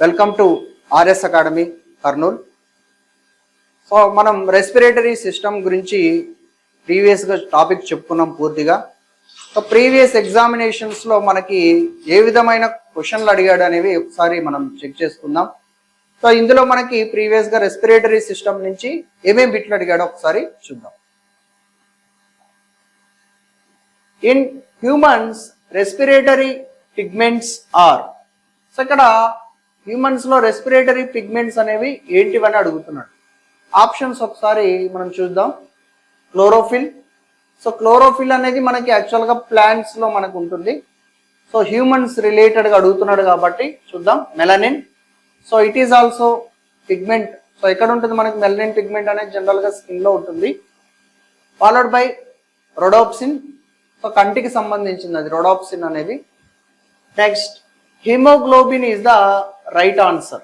Welcome to RS academy Kurnool. So మనం respiratory system గురించి ప్రీవియస్గా టాపిక్ చెప్పుకున్నాం పూర్తిగా. సో ప్రీవియస్ ఎగ్జామినేషన్స్లో మనకి ఏ విధమైన క్వశ్చన్లు అడిగాడు అనేవి ఒకసారి మనం చెక్ చేసుకుందాం. సో ఇందులో మనకి ప్రీవియస్గా రెస్పిరేటరీ సిస్టమ్ నుంచి ఏమేమి బిట్లు అడిగాడో ఒకసారి చూద్దాం. In humans respiratory pigments are. So ఇక్కడ హ్యూమన్స్లో రెస్పిరేటరీ పిగ్మెంట్స్ అనేవి ఏంటివని అడుగుతున్నాడు. ఆప్షన్స్ ఒకసారి మనం చూద్దాం. క్లోరోఫిల్. సో క్లోరోఫిల్ అనేది మనకి యాక్చువల్గా ప్లాంట్స్లో మనకు ఉంటుంది. సో హ్యూమన్స్ రిలేటెడ్గా అడుగుతున్నాడు కాబట్టి చూద్దాం. Melanin. So it is also pigment. So ఎక్కడ ఉంటుంది మనకి మెలనిన్ పిగ్మెంట్ అనేది జనరల్గా స్కిన్లో ఉంటుంది. Followed by rhodopsin. సో కంటికి సంబంధించింది అది రొడాప్సిన్ అనేది. Next hemoglobin is the right answer.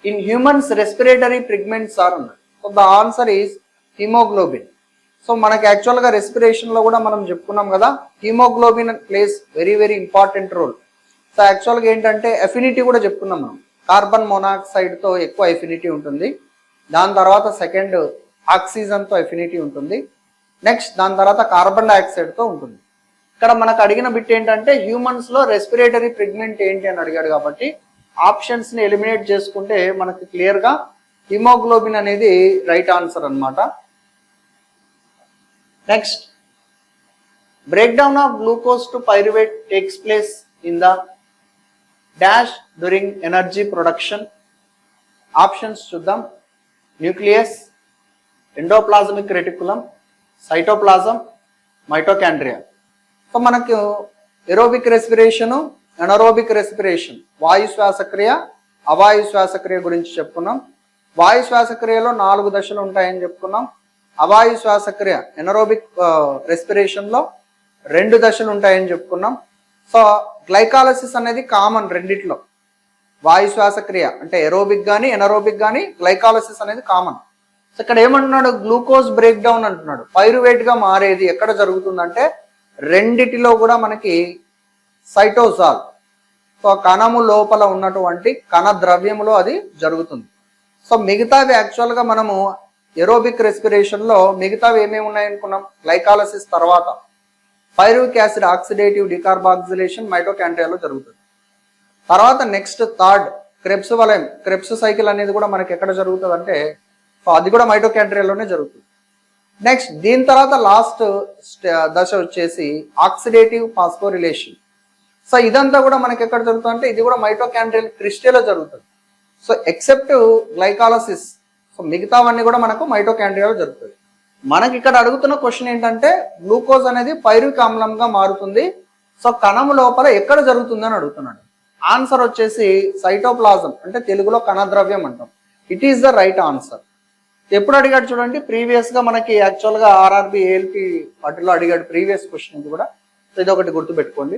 In humans respiratory pigments are ఉన్నది. So the answer is hemoglobin. So మనకి యాక్చువల్గా రెస్పిరేషన్లో కూడా మనం చెప్పుకున్నాం కదా, hemoglobin plays very important role. So యాక్చువల్గా ఏంటంటే ఎఫినిటీ కూడా చెప్పుకున్నాం మనం. కార్బన్ మోనాక్సైడ్తో ఎక్కువ ఎఫినిటీ ఉంటుంది. దాని తర్వాత సెకండ్ ఆక్సిజన్తో ఎఫినిటీ ఉంటుంది. నెక్స్ట్ దాని తర్వాత కార్బన్ డైఆక్సైడ్తో ఉంటుంది. ఇక్కడ మనకు అడిగిన బిట్ ఏంటంటే హ్యూమన్స్లో రెస్పిరేటరీ పిగ్మెంట్ ఏంటి అని అడిగాడు కాబట్టి ఆప్షన్స్ని ఎలిమినేట్ చేసుకుంటే మనకి క్లియర్గా హిమోగ్లోబిన్ అనేది రైట్ ఆన్సర్ అన్నమాట. Next, break down of glucose to pyruvate takes place in the dash during energy production. Options చూద్దాం. Nucleus, endoplasmic reticulum, cytoplasm, mitochondria. So మనకు ఎరోబిక్ రెస్పిరేషను, ఎనరోబిక్ రెస్పిరేషన్, వాయు శ్వాసక్రియ, అవాయు శ్వాసక్రియ గురించి చెప్పుకున్నాం. వాయు శ్వాసక్రియలో 4 దశలు ఉంటాయని చెప్పుకున్నాం. అవాయు శ్వాసక్రియ ఎనరోబిక్ రెస్పిరేషన్లో 2 దశలు ఉంటాయని చెప్పుకున్నాం. సో గ్లైకాలసిస్ అనేది కామన్ రెండిట్లో. వాయు శ్వాసక్రియ అంటే ఎరోబిక్ కానీ ఎనరోబిక్ కానీ గ్లైకాలసిస్ అనేది కామన్. సో ఇక్కడ ఏమంటున్నాడు, గ్లూకోజ్ బ్రేక్ డౌన్ అంటున్నాడు. పైరువేట్గా మారేది ఎక్కడ జరుగుతుందంటే రెండిటిలో కూడా మనకి సైటోజాల్, సో కణము లోపల ఉన్నటువంటి కణ ద్రవ్యములో అది జరుగుతుంది. సో మిగతావి యాక్చువల్గా మనము ఎరోబిక్ రెస్పిరేషన్లో మిగతావి ఏమేమి ఉన్నాయనుకున్నాం, గ్లైకాలసిస్ తర్వాత పైరువిక్ యాసిడ్ ఆక్సిడేటివ్ డికార్బాక్సిలేషన్ మైటోకాండ్రియాలో జరుగుతుంది. తర్వాత నెక్స్ట్ థర్డ్ క్రెబ్స్ వలయం, క్రెబ్స్ సైకిల్ అనేది కూడా మనకి ఎక్కడ జరుగుతుంది అంటే సో అది కూడా మైటోకాండ్రియాలోనే జరుగుతుంది. నెక్స్ట్ దీని తర్వాత లాస్ట్ దశ వచ్చేసి ఆక్సిడేటివ్ ఫాస్ఫోరిలేషన్. సో ఇదంతా కూడా మనకి ఎక్కడ జరుగుతుంది అంటే ఇది కూడా మైటోకాండ్రియల్ క్రిస్టేలో జరుగుతుంది. సో ఎక్సెప్ట్ గ్లైకాలసిస్, సో మిగతావన్నీ కూడా మనకు మైటోకాండ్రియాలో జరుగుతుంది. మనకి ఇక్కడ అడుగుతున్న క్వశ్చన్ ఏంటంటే గ్లూకోజ్ అనేది పైరువిక్ ఆమ్లంగా మారుతుంది. సో కణము లోపల ఎక్కడ జరుగుతుంది అని అడుగుతున్నాడు. ఆన్సర్ వచ్చేసి సైటోప్లాజం, అంటే తెలుగులో కణద్రవ్యం అంటాం. It is the right answer. ఎప్పుడు అడిగాడు చూడండి, ప్రీవియస్గా మనకి యాక్చువల్గా ఆర్ఆర్బి ఏఎల్పి వాటిలో అడిగాడు ప్రీవియస్ క్వశ్చన్ ఇది కూడా. సో ఇది ఒకటి గుర్తుపెట్టుకోండి.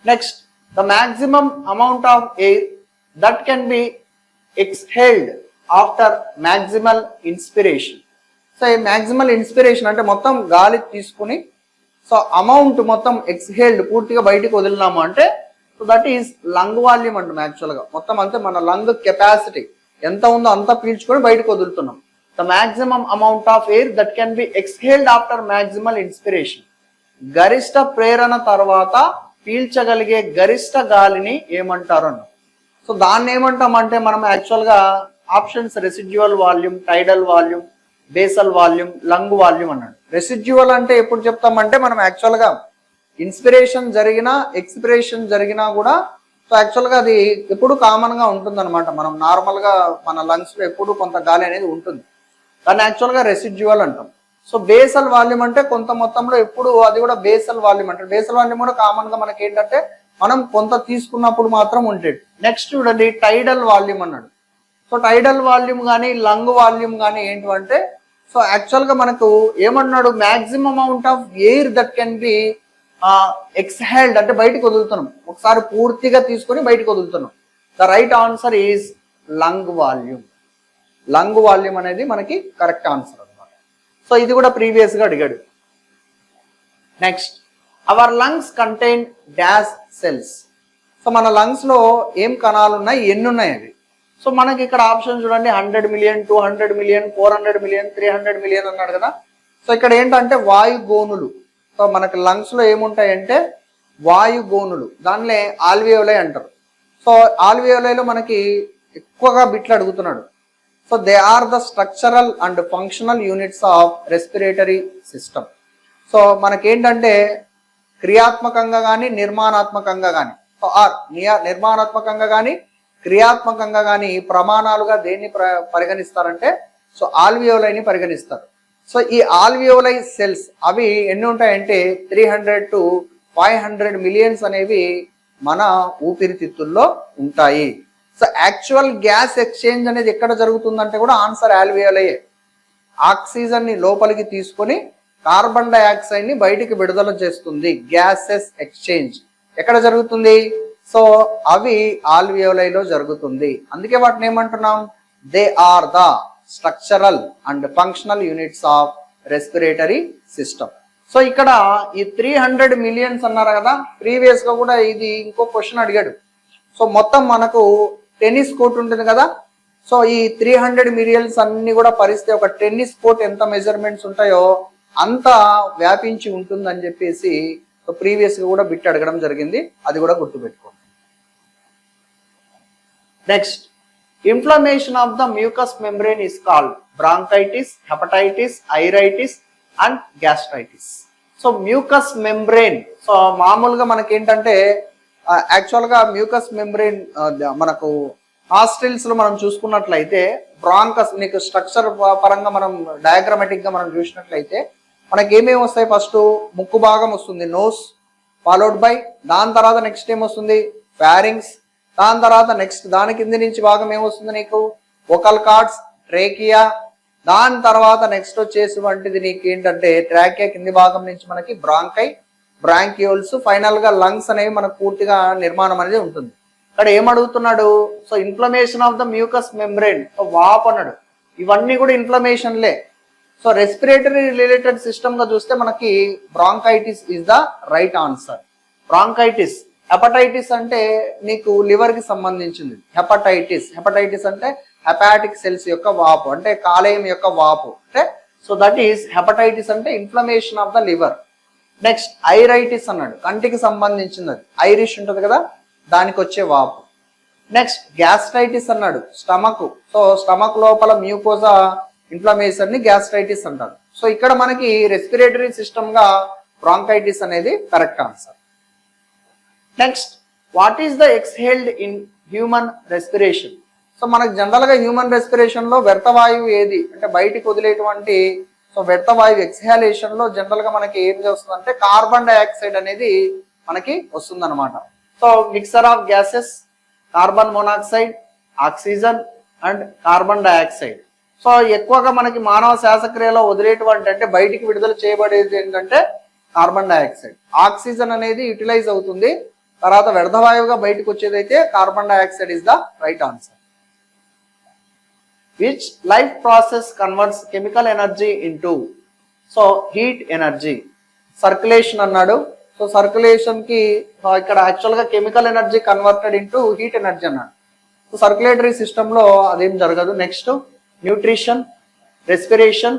Next, the maximum amount of air that can be exhaled after maximal inspiration. So ఈ మ్యాక్సిమల్ ఇన్స్పిరేషన్ అంటే మొత్తం గాలి తీసుకుని సో అమౌంట్ మొత్తం ఎక్స్హేల్డ్ పూర్తిగా బయటికి వదిలినాము అంటే so that is lung volume అంటాం. యాక్చువల్గా మొత్తం అంతే మన లంగ్ కెపాసిటీ ఎంత ఉందో అంతా పీల్చుకొని బయటకు వదులుతున్నాం. The maximum amount of air that can be exhaled after maximal inspiration. గరిష్ట ప్రేరణ తర్వాత పీల్చగలిగే గరిష్ట గాలిని ఏమంటారు అన్న. సో దాన్ని ఏమంటామంటే మనం యాక్చువల్గా options residual volume, టైడల్ volume, basal volume, lung volume అన్నాడు. రెసిడ్యువల్ అంటే ఎప్పుడు చెప్తామంటే మనం యాక్చువల్గా ఇన్స్పిరేషన్ జరిగినా ఎక్స్పిరేషన్ జరిగినా కూడా సో యాక్చువల్గా అది ఎప్పుడు కామన్గా ఉంటుంది అనమాట. మనం నార్మల్గా మన లంగ్స్లో ఎప్పుడు కొంత గాలి అనేది ఉంటుంది. దాన్ని యాక్చువల్గా రెసిడ్యువల్ అంటాం. సో బేసల్ వాల్యూమ్ అంటే కొంత మొత్తంలో ఎప్పుడు అది కూడా బేసల్ వాల్యూమ్ అంటారు. బేసల్ వాల్యూమ్ కూడా కామన్గా మనకి ఏంటంటే మనం కొంత తీసుకున్నప్పుడు మాత్రం ఉంటుంది. నెక్స్ట్ చూడండి, టైడల్ వాల్యూమ్ అన్నాడు. సో టైడల్ వాల్యూమ్ కానీ లంగ్ వాల్యూమ్ కానీ ఏంటంటే సో యాక్చువల్గా మనకు ఏమన్నాడు, maximum amount of air that can be exhaled అంటే బయటకు వదులుతున్నాం, ఒకసారి పూర్తిగా తీసుకొని బయటకు వదులుతున్నాం. The right answer is lung volume. Lung volume అనేది మనకి కరెక్ట్ ఆన్సర్ అనమాట. సో ఇది కూడా ప్రీవియస్గా అడిగాడు. Next, our lungs contain dash cells. So మన లంగ్స్ లో ఏం కణాలు ఉన్నాయి, ఎన్ని ఉన్నాయి అవి. సో మనకి ఇక్కడ ఆప్షన్ చూడండి, 100 మిలియన్, 200 మిలియన్, 400 మిలియన్, 300 మిలియన్ అన్నాడు కదా. సో ఇక్కడ ఏంటంటే వాయు గోనులు. సో మనకి లంగ్స్ లో ఏముంటాయంటే వాయు గోనులు, దానిలో ఆల్వియోలై అంటారు. సో ఆల్వియోలైలో మనకి ఎక్కువగా బిట్లు అడుగుతున్నాడు. So they are the structural and functional units of respiratory system. So మనకేంటంటే క్రియాత్మకంగా కానీ నిర్మాణాత్మకంగా కానీ, సో ఆర్ నిర్మాణాత్మకంగా కానీ క్రియాత్మకంగా కానీ ప్రమాణాలుగా దేన్ని పరిగణిస్తారంటే సో ఆల్వియోలైని పరిగణిస్తారు. సో ఈ ఆల్వియోలై సెల్స్ అవి ఎన్ని ఉంటాయంటే 300 to 500 మిలియన్స్ అనేవి మన ఊపిరితిత్తుల్లో ఉంటాయి. సో యాక్చువల్ గ్యాస్ ఎక్స్చేంజ్ అనేది ఎక్కడ జరుగుతుందంటే కూడా ఆన్సర్ ఆల్వియోలయే. ఆక్సిజన్ ని లోపలికి తీసుకొని కార్బన్ డైఆక్సైడ్ ని బయటికి విడుదల చేస్తుంది. గ్యాసెస్ ఎక్స్చేంజ్ ఎక్కడ జరుగుతుంది? సో అవి ఆల్వియోలైలో జరుగుతుంది. అందుకే వాటిని ఏమంటున్నాం, they are the structural and functional units of respiratory system. So ఇక్కడ ఈ 300 మిలియన్స్ అన్నారు కదా, ప్రీవియస్ గా కూడా ఇది ఇంకో క్వశ్చన్ అడిగాడు. సో మొత్తం మనకు టెన్నిస్ కోర్ట్ ఉంటుంది కదా, సో ఈ 300 మిలియన్స్ అన్ని కూడా పరిస్తే ఒక టెన్నిస్ కోర్ట్ ఎంత మెజర్మెంట్స్ ఉంటాయో అంత వ్యాపించి ఉంటుందని చెప్పేసి ప్రీవియస్ గా కూడా బిట్ అడగడం జరిగింది, అది కూడా గుర్తుపెట్టుకోండి. Next, inflammation of the mucous membrane is called bronchitis, hepatitis, iritis and gastritis. So mucous membrane, so మామూలుగా మనకి ఏంటంటే యాక్చువల్ గా మ్యూకస్ మెంబ్రేన్ మనకు హాస్టిల్స్ లో మనం చూసుకున్నట్లయితే బ్రాంకస్, నీకు స్ట్రక్చర్ పరంగా మనం డయాగ్రామాటిక్ గా మనం చూసినట్లయితే మనకి ఏమేమి వస్తాయి, ఫస్ట్ ముక్కు భాగం వస్తుంది, నోస్, ఫాలోడ్ బై దాని తర్వాత నెక్స్ట్ ఏమొస్తుంది ఫారింగ్స్, దాని తర్వాత నెక్స్ట్ దాని కింది నుంచి భాగం ఏమొస్తుంది నీకు వోకల్ కార్డ్స్, ట్రేకియా, దాని తర్వాత నెక్స్ట్ వచ్చేసి వంటిది నీకు ఏంటంటే ట్రాకియా కింది భాగం నుంచి మనకి బ్రాంకై, బ్రాంక్యూల్స్, ఫైనల్ గా లంగ్స్ అనేవి మనకు పూర్తిగా నిర్మాణం అనేది ఉంటుంది. ఇక్కడ ఏమడుగుతున్నాడు, so inflammation of the mucous membrane, వాప్ అన్నాడు. ఇవన్నీ కూడా ఇన్ఫ్లమేషన్లే. సో రెస్పిరేటరీ రిలేటెడ్ సిస్టమ్ గా చూస్తే మనకి bronchitis is the right answer. Bronchitis. Hepatitis అంటే నీకు లివర్ కి సంబంధించింది. హెపటైటిస్ అంటే హెపాటిక్ సెల్స్ యొక్క వాపు, అంటే కాలేయం యొక్క వాపు, అంటే సో దట్ ఈస్ హెపటైటిస్ అంటే inflammation of the liver. Next iritis అన్నాడు, కంటికి సంబంధించింది, అది ఐరిష్ ఉంటుంది కదా, దానికి వచ్చే వాపు. నెక్స్ట్ గ్యాస్ట్రైటిస్ అన్నాడు, స్టమక్. సో స్టమక్ లోపల మ్యూకోజా ఇన్ఫ్లమేషన్ ని గ్యాస్ట్రైటిస్ అంటారు. సో ఇక్కడ మనకి రెస్పిరేటరీ సిస్టమ్ గా బ్రాంకైటిస్ అనేది correct answer. Next, what is the exhaled in human respiration? So మనకు జనరల్ గా హ్యూమన్ రెస్పిరేషన్ లో వ్యర్థవాయువు ఏది అంటే బయటికి వదిలేటువంటి, సో వ్యర్థవాయువు ఎక్స్హాలేషన్ లో జనరల్ గా మనకి ఏం చేస్తుంది అంటే కార్బన్ డైఆక్సైడ్ అనేది మనకి వస్తుంది అనమాట. So mixer of gases, carbon monoxide, oxygen and carbon dioxide. So ఎక్కువగా మనకి మానవ శ్వాసక్రియలో వదిలేటువంటి అంటే బయటికి విడుదల చేయబడేది ఏంటంటే కార్బన్ డైఆక్సైడ్. ఆక్సిజన్ అనేది యూటిలైజ్ అవుతుంది, తర్వాత వ్యర్థవాయువుగా బయటకు వచ్చేదైతే carbon dioxide is the right answer. Which life process converts chemical energy into, so heat energy. Circulation అన్నాడు. సో సర్క్యులేషన్ కి ఇక్కడ యాక్చువల్ గా chemical energy converted into heat energy అన్నాడు. సో సర్క్యులేటరీ సిస్టమ్ లో అదేం జరగదు. Next, nutrition, respiration,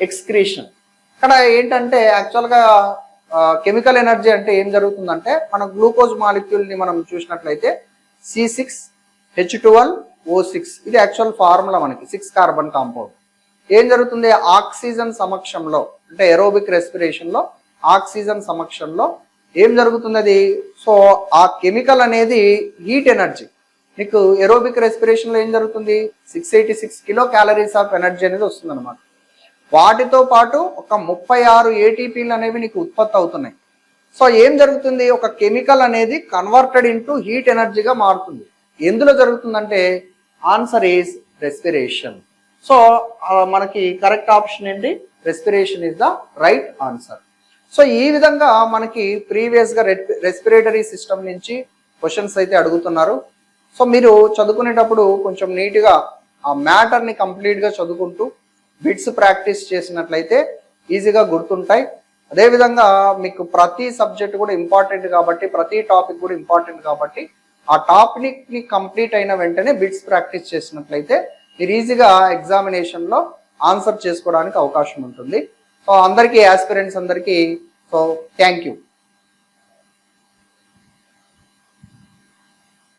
excretion. ఇక్కడ ఏంటంటే యాక్చువల్ గా కెమికల్ ఎనర్జీ అంటే ఏం జరుగుతుందంటే మన గ్లూకోజ్ మాలిక్యూల్ ని మనం చూసినట్లయితే C6H12O6, ఇది యాక్చువల్ ఫార్ములా మనకి 6 కార్బన్ కాంపౌండ్. ఏం జరుగుతుంది, ఆక్సిజన్ సమక్షంలో అంటే ఏరోబిక్ రెస్పిరేషన్ లో ఆక్సిజన్ సమక్షంలో ఏం జరుగుతుంది అది, సో ఆ కెమికల్ అనేది హీట్ ఎనర్జీ. నీకు ఏరోబిక్ రెస్పిరేషన్ లో ఏం జరుగుతుంది, 686 కిలో క్యాలరీస్ ఆఫ్ ఎనర్జీ అనేది వస్తుంది అనమాట. వాటితో పాటు ఒక 36 ATPలు అనేవి నీకు ఉత్పత్తి అవుతున్నాయి. సో ఏం జరుగుతుంది, ఒక కెమికల్ అనేది కన్వర్టెడ్ ఇంటూ హీట్ ఎనర్జీగా మారుతుంది. ఎందులో జరుగుతుందంటే ఆన్సర్ ఈజ్ రెస్పిరేషన్. సో మనకి కరెక్ట్ ఆప్షన్ ఏంటి, respiration is the right answer. So ఈ విధంగా మనకి ప్రీవియస్ గా రెస్పిరేటరీ సిస్టమ్ నుంచి క్వశ్చన్స్ అయితే అడుగుతున్నారు. సో మీరు చదువుకునేటప్పుడు కొంచెం నీట్గా ఆ మ్యాటర్ని కంప్లీట్గా చదువుకుంటూ బిట్స్ ప్రాక్టీస్ చేసినట్లయితే ఈజీగా గుర్తుంటాయి. అదేవిధంగా మీకు ప్రతి సబ్జెక్ట్ కూడా ఇంపార్టెంట్ కాబట్టి, ప్రతి టాపిక్ కూడా ఇంపార్టెంట్ కాబట్టి ఆ టాపిక్ ని కంప్లీట్ అయిన వెంటనే బిట్స్ ప్రాక్టీస్ చేసినట్లయితే మీరు ఈజీగా ఎగ్జామినేషన్లో ఆన్సర్ చేసుకోవడానికి అవకాశం ఉంటుంది. సో అందరికీ, ఆస్పిరెంట్స్ అందరికీ, సో థ్యాంక్ యూ.